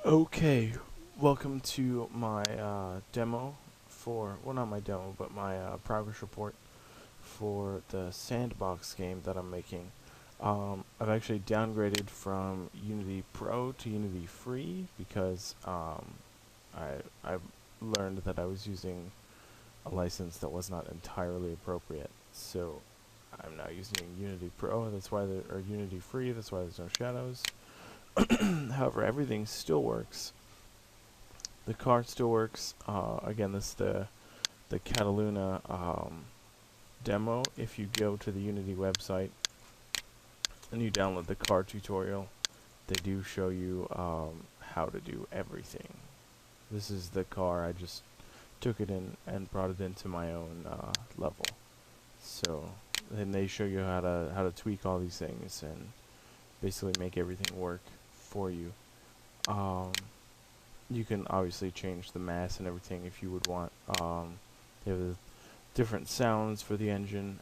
Okay, welcome to my demo for, well, not my demo, but my progress report for the Sandbox game that I'm making. I've actually downgraded from Unity Pro to Unity Free because I learned that I was using a license that was not entirely appropriate. So I'm now using Unity Pro. That's why there, or Unity Free. That's why there's no shadows. However, everything still works. The car still works. Again, this is the Cataluna demo. If you go to the Unity website and you download the car tutorial, they do show you how to do everything. This is the car. I just took it in and brought it into my own level. So then they show you how to tweak all these things and basically make everything work for you. You can obviously change the mass and everything if you would want. They have the different sounds for the engine,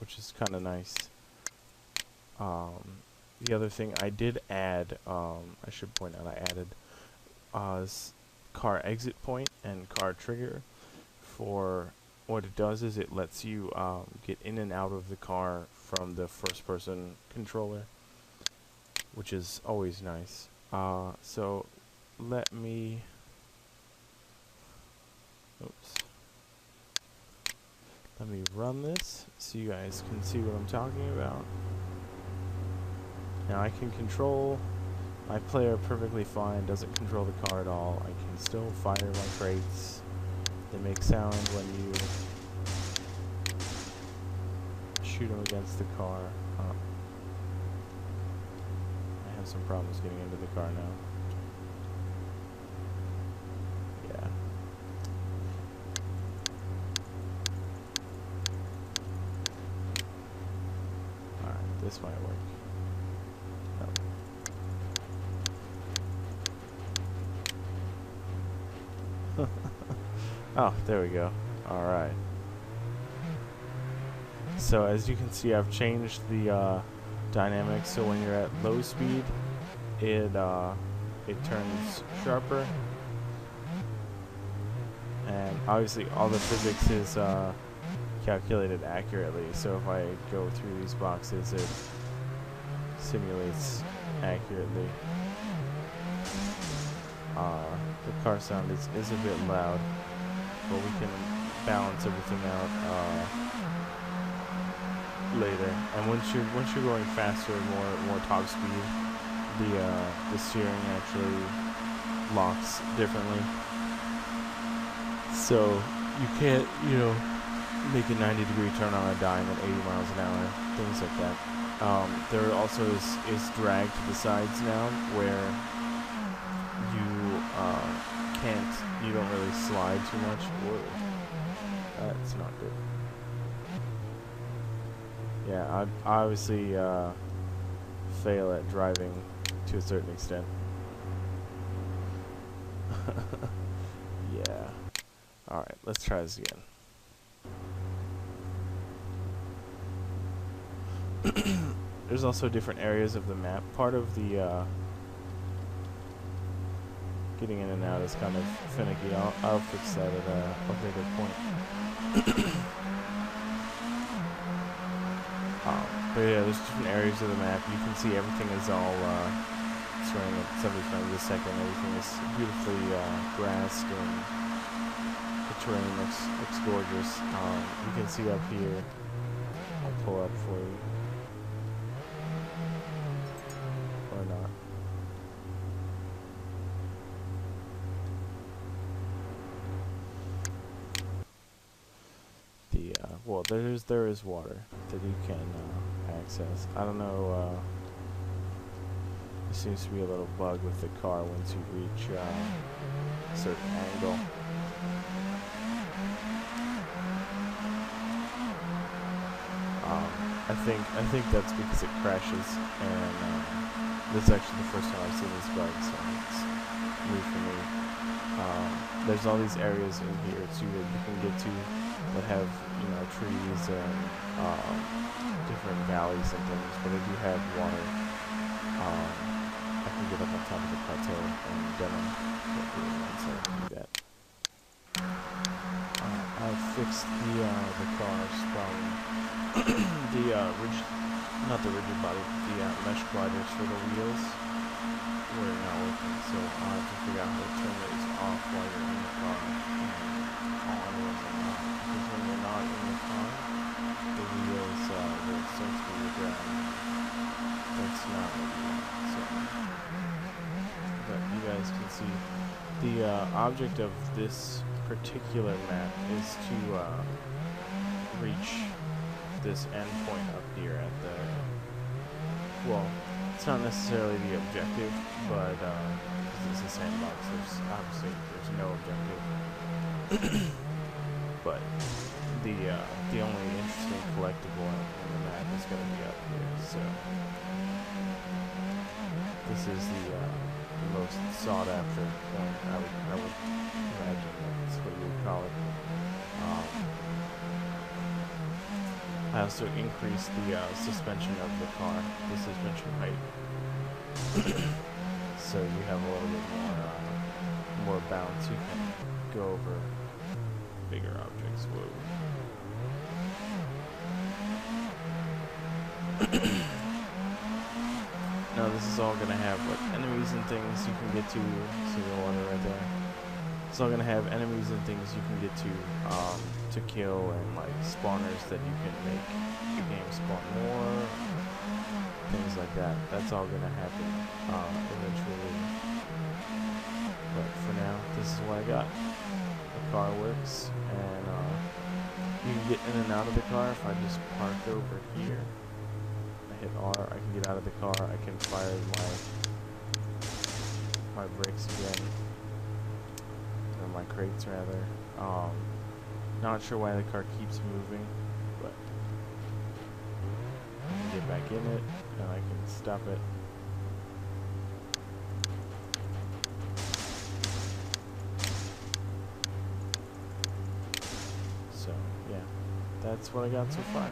which is kind of nice. The other thing I did add, I should point out, I added car exit point and car trigger. For what it does is it lets you get in and out of the car from the first person controller, which is always nice. So let me run this so you guys can see what I'm talking about. Now I can control my player perfectly fine, doesn't control the car at all. I can still fire my crates. They make sound when you shoot them against the car. I have some problems getting into the car now. Yeah. Alright, this might work. No. Oh, there we go. Alright. So as you can see, I've changed the dynamics, so when you're at low speed, it turns sharper, and obviously all the physics is calculated accurately. So if I go through these boxes, it simulates accurately. The car sound is a bit loud, but we can balance everything out later. And once you're going faster, more top speed, the steering actually locks differently. So you can't, make a 90-degree turn on a dime at 80 miles an hour, things like that. There also is drag to the sides now, where you don't really slide too much. Whoa, that's not good. Yeah, I obviously fail at driving to a certain extent. Yeah. Alright, let's try this again. There's also different areas of the map. Part of the getting in and out is kind of finicky. I'll fix that at a later point. But yeah, there's different areas of the map. You can see everything is all running at 70 frames a second. Everything is beautifully grassed, and the terrain looks gorgeous. You can see up here. I'll pull up for you. Or not. Well, there is water that you can access. I don't know. There seems to be a little bug with the car once you reach a certain angle. I think that's because it crashes, and this is actually the first time I've seen this bug, so it's new for me. There's all these areas in here too that you can get to that have, trees and different valleys and things, but they do have water. I can get up on top of the plateau and demo. But give me 1 second to do that. I fixed the cars from the not the rigid body, the mesh gliders for the wheels were not working, so I have to figure out how to turn those off while you're in the car and on wheels or not. Because when you're not in the car, the wheels will start to be ground. That's not what you want. So, but you guys can see the object of this particular map is to reach this endpoint up here at the, well, it's not necessarily the objective, but because it's a sandbox, there's no objective. But the only interesting collectible in the map is going to be up here. So this is the most sought after point. I would imagine that's what you would call it. I also increased the suspension of the car, the suspension height, so you have a little bit more bounce. You can go over bigger objects. Whoa. Now this is all gonna have like enemies and things you can get to. See the water right there. It's all gonna have enemies and things you can get to kill, and like spawners that you can make the game spawn more, things like that. That's all gonna happen eventually. But for now, this is what I got. The car works, and you can get in and out of the car. If I just park over here, I hit R, I can get out of the car. I can fire my brakes again. My crates rather. Not sure why the car keeps moving, but I can get back in it and I can stop it. So yeah, that's what I got so far.